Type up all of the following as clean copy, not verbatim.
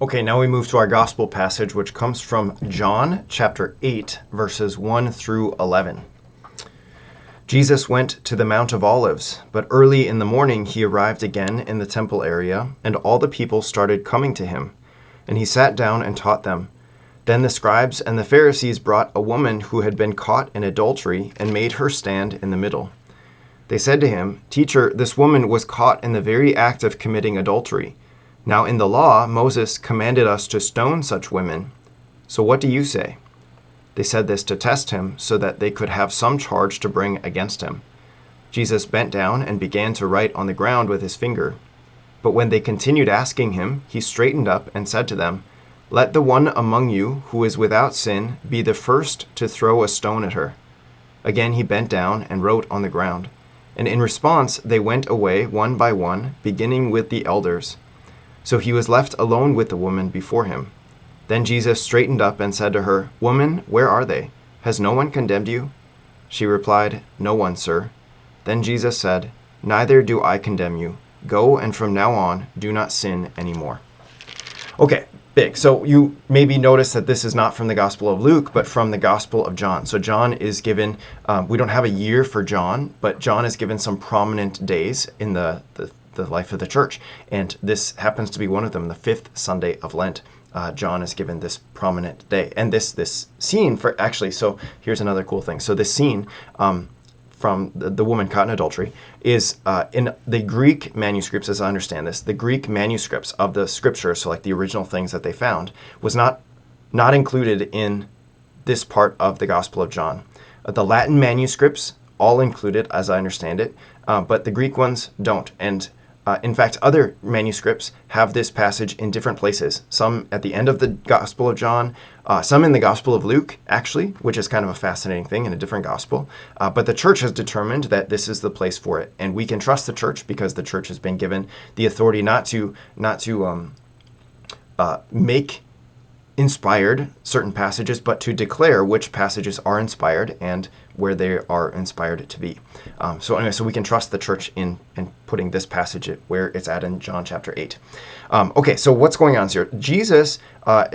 Okay, now we move to our gospel passage, which comes from John chapter 8, verses 1 through 11. Jesus went to the Mount of Olives, but early in the morning he arrived again in the temple area, and all the people started coming to him. And he sat down and taught them. Then the scribes and the Pharisees brought a woman who had been caught in adultery and made her stand in the middle. They said to him, "Teacher, this woman was caught in the very act of committing adultery. Now in the law, Moses commanded us to stone such women. So what do you say?" They said this to test him, so that they could have some charge to bring against him. Jesus bent down and began to write on the ground with his finger. But when they continued asking him, he straightened up and said to them, "Let the one among you who is without sin be the first to throw a stone at her." Again he bent down and wrote on the ground. And in response they went away one by one, beginning with the elders. So he was left alone with the woman before him. Then Jesus straightened up and said to her, "Woman, where are they? Has no one condemned you?" She replied, "No one, sir." Then Jesus said, "Neither do I condemn you. Go, and from now on, do not sin anymore." Okay, big. So you maybe notice that this is not from the Gospel of Luke, but from the Gospel of John. So John is given, we don't have a year for John, but John is given some prominent days in the life of the church. And this happens to be one of them, the fifth Sunday of Lent. John is given this prominent day. And this scene for actually, so here's another cool thing. So this scene from the woman caught in adultery is in the Greek manuscripts, as I understand this, the Greek manuscripts of the scripture, so like the original things that they found, was not included in this part of the Gospel of John. The Latin manuscripts all included, as I understand it, but the Greek ones don't. And in fact, other manuscripts have this passage in different places. Some at the end of the Gospel of John, some in the Gospel of Luke, actually, which is kind of a fascinating thing in a different gospel. But the church has determined that this is the place for it. And we can trust the church because the church has been given the authority not to make inspired certain passages, but to declare which passages are inspired and where they are inspired to be. So anyway, so we can trust the church in putting this passage where it's at in John chapter 8. Okay, so what's going on here? Jesus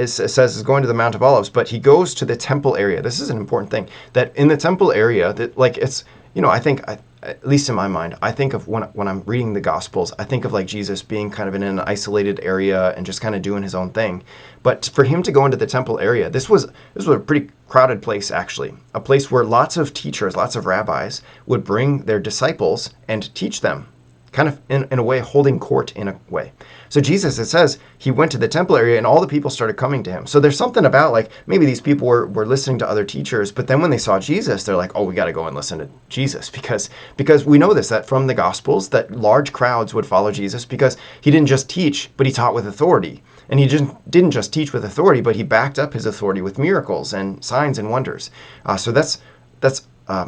says is going to the Mount of Olives, but he goes to the temple area. This is an important thing, that in the temple area, that like it's, I think, at least in my mind, I think of when I'm reading the Gospels, I think of like Jesus being kind of in an isolated area and just kind of doing his own thing. But for him to go into the temple area, this was a pretty crowded place, actually, a place where lots of teachers, lots of rabbis would bring their disciples and teach them, kind of in a way holding court in a way. So Jesus, it says, he went to the temple area and all the people started coming to him. So there's something about like maybe these people were listening to other teachers, but then when they saw Jesus, they're like, oh, we got to go and listen to Jesus because we know this, that from the Gospels, that large crowds would follow Jesus because he didn't just teach, but he taught with authority. And he didn't just teach with authority, but he backed up his authority with miracles and signs and wonders. So that's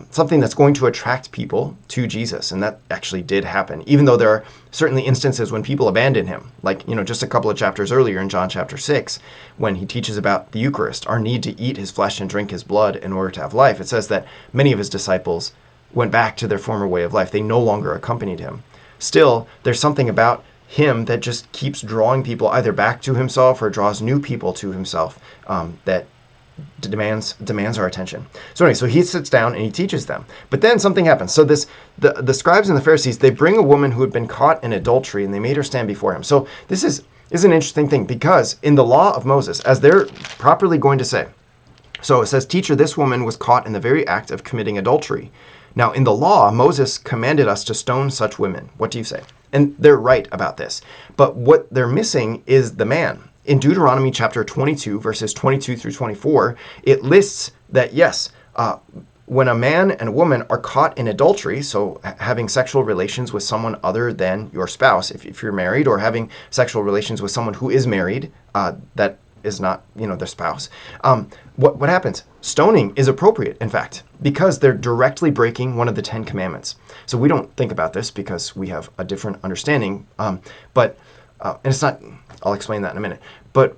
something that's going to attract people to Jesus, and that actually did happen, even though there are certainly instances when people abandon him, like just a couple of chapters earlier in John chapter 6, when he teaches about the Eucharist, our need to eat his flesh and drink his blood in order to have life. It says that many of his disciples went back to their former way of life. They no longer accompanied him. Still, there's something about him that just keeps drawing people either back to himself or draws new people to himself that demands our attention. So anyway, so he sits down and he teaches them. But then something happens. So the scribes and the Pharisees, they bring a woman who had been caught in adultery and they made her stand before him. So this is an interesting thing because in the law of Moses, as they're properly going to say, so it says, "Teacher, this woman was caught in the very act of committing adultery. Now in the law, Moses commanded us to stone such women. What do you say?" And they're right about this. But what they're missing is the man. In Deuteronomy chapter 22, verses 22 through 24, it lists that, yes, when a man and a woman are caught in adultery, so having sexual relations with someone other than your spouse, if you're married, or having sexual relations with someone who is married, that is not, their spouse, what happens? Stoning is appropriate, in fact, because they're directly breaking one of the 10 commandments. So we don't think about this because we have a different understanding, but and it's not, I'll explain that in a minute, but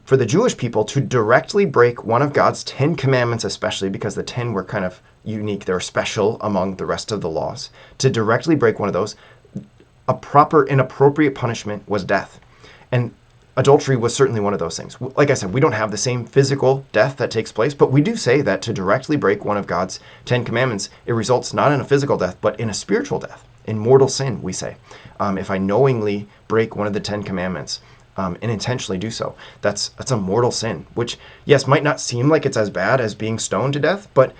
for the Jewish people to directly break one of God's 10 commandments, especially because the 10 were kind of unique, they were special among the rest of the laws, to directly break one of those, an appropriate punishment was death. And adultery was certainly one of those things. Like I said, we don't have the same physical death that takes place, but we do say that to directly break one of God's 10 commandments, it results not in a physical death, but in a spiritual death, in mortal sin, we say. If I knowingly break one of the 10 commandments, and intentionally do so, that's a mortal sin, which, yes, might not seem like it's as bad as being stoned to death, but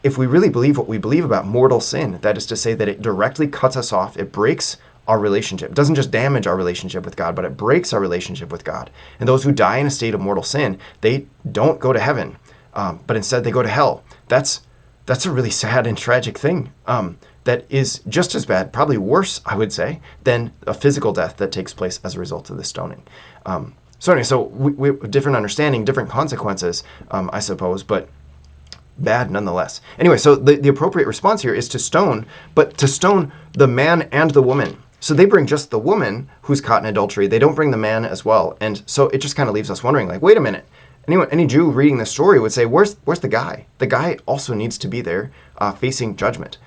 if we really believe what we believe about mortal sin, that is to say that it directly cuts us off, it breaks our relationship. It doesn't just damage our relationship with God, but it breaks our relationship with God. And those who die in a state of mortal sin, they don't go to heaven, but instead they go to hell. That's a really sad and tragic thing. That is just as bad, probably worse, I would say, than a physical death that takes place as a result of the stoning. So we different understanding, different consequences, I suppose, but bad nonetheless. Anyway, so the appropriate response here is to stone, but to stone the man and the woman. So they bring just the woman who's caught in adultery. They don't bring the man as well. And so it just kind of leaves us wondering, like, wait a minute. Any Jew reading this story would say, where's the guy? The guy also needs to be there facing judgment.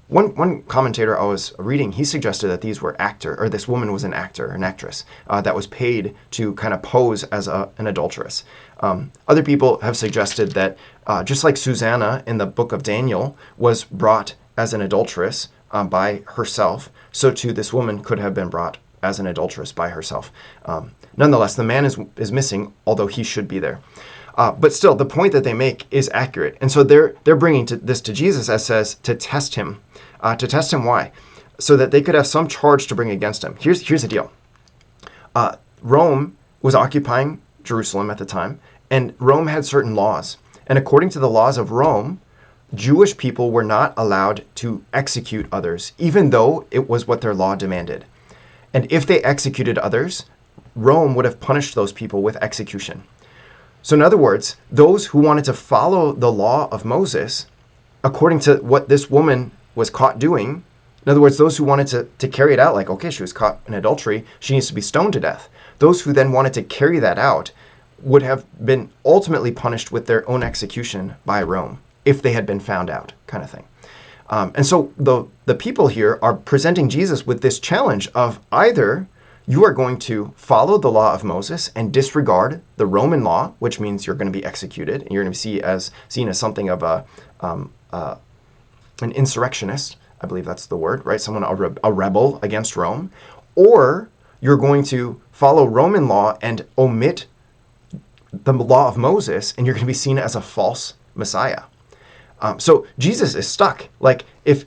One commentator I was reading, he suggested that this woman was an actress that was paid to kind of pose as an adulteress. Other people have suggested that just like Susanna in the book of Daniel was brought as an adulteress by herself, so too this woman could have been brought as an adulteress by herself. Nonetheless, the man is missing, although he should be there. But still, the point that they make is accurate. And so they're bringing this to Jesus, as says, to test him. To test him, why? So that they could have some charge to bring against him. Here's the deal. Rome was occupying Jerusalem at the time, and Rome had certain laws. And according to the laws of Rome, Jewish people were not allowed to execute others, even though it was what their law demanded. And if they executed others, Rome would have punished those people with execution. So in other words, those who wanted to follow the law of Moses, according to what this woman was caught doing, in other words, those who wanted to carry it out, like, okay, she was caught in adultery, she needs to be stoned to death. Those who then wanted to carry that out would have been ultimately punished with their own execution by Rome, if they had been found out, kind of thing. And so the people here are presenting Jesus with this challenge of either you are going to follow the law of Moses and disregard the Roman law, which means you're going to be executed, and you're going to be seen as something of an insurrectionist, I believe that's the word, right? Someone, a rebel against Rome, or you're going to follow Roman law and omit the law of Moses, and you're going to be seen as a false Messiah. So Jesus is stuck. Like, if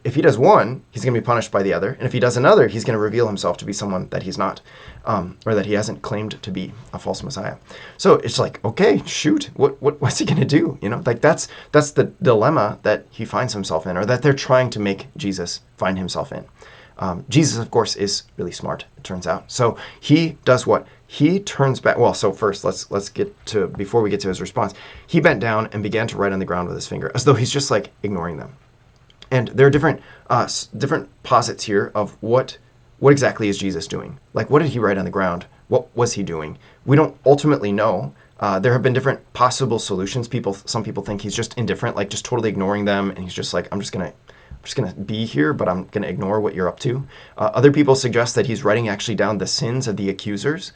he does one, he's going to be punished by the other. And if he does another, he's going to reveal himself to be someone that he's not, or that he hasn't claimed to be a false Messiah. So it's like, okay, shoot, what's he going to do? Like that's the dilemma that he finds himself in, or that they're trying to make Jesus find himself in. Jesus, of course, is really smart, it turns out. So he does what? He turns back. Well, so first, let's get to, before we get to his response, he bent down and began to write on the ground with his finger, as though he's just like ignoring them. And there are different posits here of what exactly is Jesus doing. Like, what did he write on the ground? What was he doing? We don't ultimately know. There have been different possible solutions. Some people think he's just indifferent, like just totally ignoring them, and he's just like, I'm just gonna be here, but I'm gonna ignore what you're up to. Other people suggest that he's writing actually down the sins of the accusers,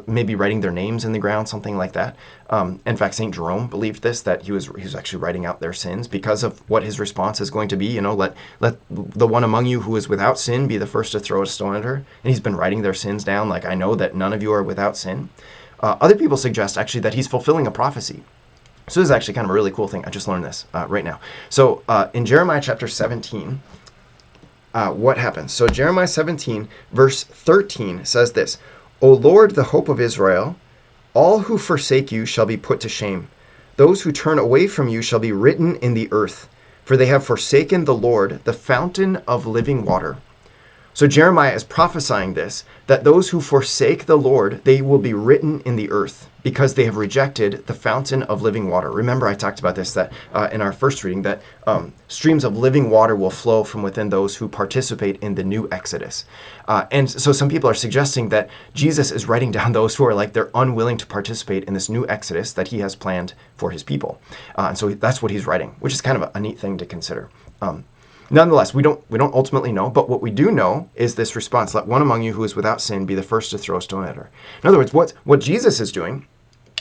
maybe writing their names in the ground, something like that. In fact, St. Jerome believed this, that he was actually writing out their sins because of what his response is going to be. Let the one among you who is without sin be the first to throw a stone at her. And he's been writing their sins down, like, I know that none of you are without sin. Other people suggest actually that he's fulfilling a prophecy. So this is actually kind of a really cool thing. I just learned this right now. So in Jeremiah chapter 17, what happens? So Jeremiah 17, verse 13 says this, O Lord, the hope of Israel, all who forsake you shall be put to shame. Those who turn away from you shall be written in the earth, for they have forsaken the Lord, the fountain of living water. So Jeremiah is prophesying this, that those who forsake the Lord, they will be written in the earth because they have rejected the fountain of living water. Remember, I talked about this that in our first reading, that streams of living water will flow from within those who participate in the new Exodus. And so some people are suggesting that Jesus is writing down those who are like, they're unwilling to participate in this new Exodus that he has planned for his people. And so that's what he's writing, which is kind of a neat thing to consider. Nonetheless, we don't ultimately know, but what we do know is this response: let one among you who is without sin be the first to throw a stone at her. In other words, what Jesus is doing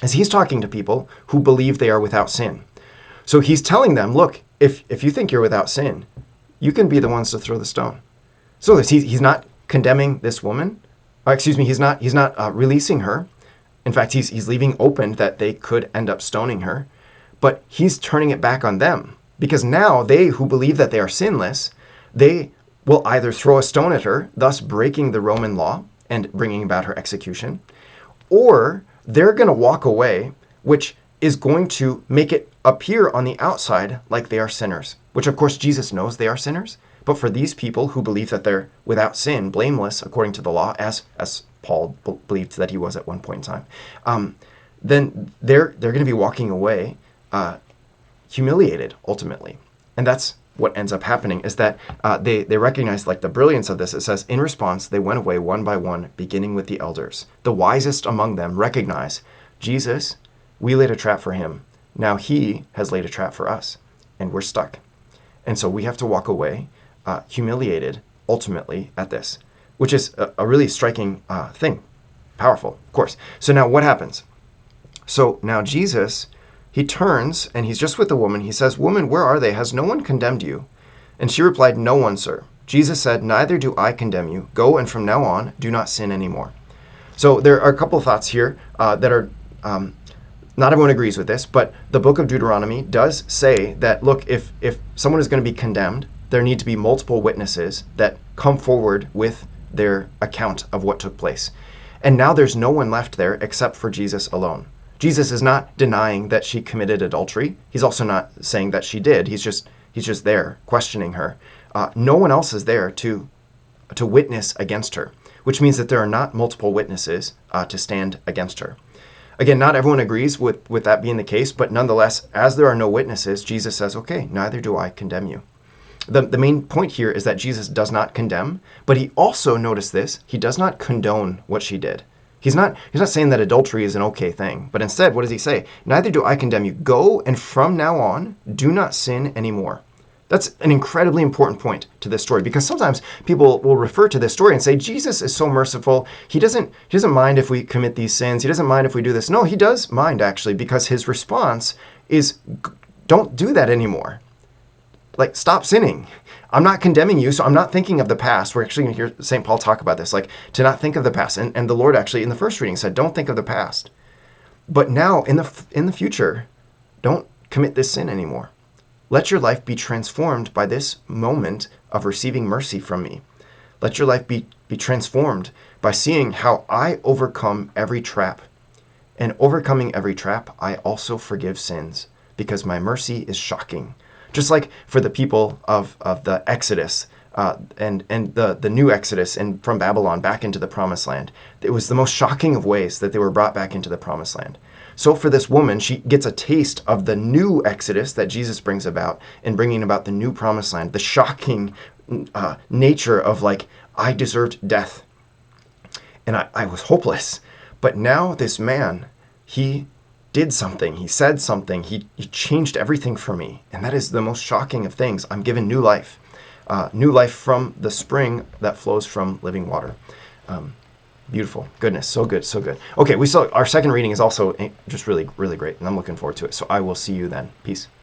is he's talking to people who believe they are without sin. So he's telling them, look, if you think you're without sin, you can be the ones to throw the stone. So he's not condemning this woman. Excuse me, he's not releasing her. In fact, he's leaving open that they could end up stoning her. But he's turning it back on them, because now they who believe that they are sinless, they will either throw a stone at her, thus breaking the Roman law and bringing about her execution, or they're going to walk away, which is going to make it appear on the outside like they are sinners, which of course Jesus knows they are sinners. But for these people who believe that they're without sin, blameless according to the law, as Paul believed that he was at one point in time, then they're going to be walking away humiliated ultimately. And that's what ends up happening, is that they recognize like the brilliance of this. It says, in response, they went away one by one, beginning with the elders. The wisest among them recognize, Jesus, we laid a trap for him. Now he has laid a trap for us, and we're stuck. And so we have to walk away humiliated ultimately at this, which is a really striking thing. Powerful, of course. So now what happens? So now Jesus, he turns and he's just with the woman. He says, woman, where are they? Has no one condemned you? And she replied, no one, sir. Jesus said, neither do I condemn you. Go, and from now on, do not sin anymore. So there are a couple of thoughts here that are, not everyone agrees with this, but the book of Deuteronomy does say that, look, if someone is going to be condemned, there need to be multiple witnesses that come forward with their account of what took place. And now there's no one left there except for Jesus alone. Jesus is not denying that she committed adultery. He's also not saying that she did. He's just there questioning her. No one else is there to witness against her, which means that there are not multiple witnesses to stand against her. Again, not everyone agrees with that being the case, but nonetheless, as there are no witnesses, Jesus says, okay, neither do I condemn you. The main point here is that Jesus does not condemn, but he also, notice this, he does not condone what she did. He's not saying that adultery is an okay thing, but instead, what does he say? Neither do I condemn you. Go, and from now on, do not sin anymore. That's an incredibly important point to this story, because sometimes people will refer to this story and say, Jesus is so merciful. He doesn't mind if we commit these sins. He doesn't mind if we do this. No, he does mind, actually, because his response is, don't do that anymore. Like, stop sinning. I'm not condemning you, so I'm not thinking of the past. We're actually going to hear St. Paul talk about this, like to not think of the past. And the Lord actually in the first reading said, don't think of the past. But now in the future, don't commit this sin anymore. Let your life be transformed by this moment of receiving mercy from me. Let your life be transformed by seeing how I overcome every trap. And overcoming every trap, I also forgive sins, because my mercy is shocking. Just like for the people of the Exodus and the new Exodus and from Babylon back into the Promised Land, it was the most shocking of ways that they were brought back into the Promised Land. So for this woman, she gets a taste of the new Exodus that Jesus brings about in bringing about the new Promised Land, the shocking nature of, like, I deserved death and I was hopeless. But now this man, he did something, he said something, he changed everything for me. And that is the most shocking of things. I'm given new life from the spring that flows from living water. Beautiful. Goodness, so good, so good. Okay, our second reading is also just really, really great, and I'm looking forward to it. So I will see you then. Peace.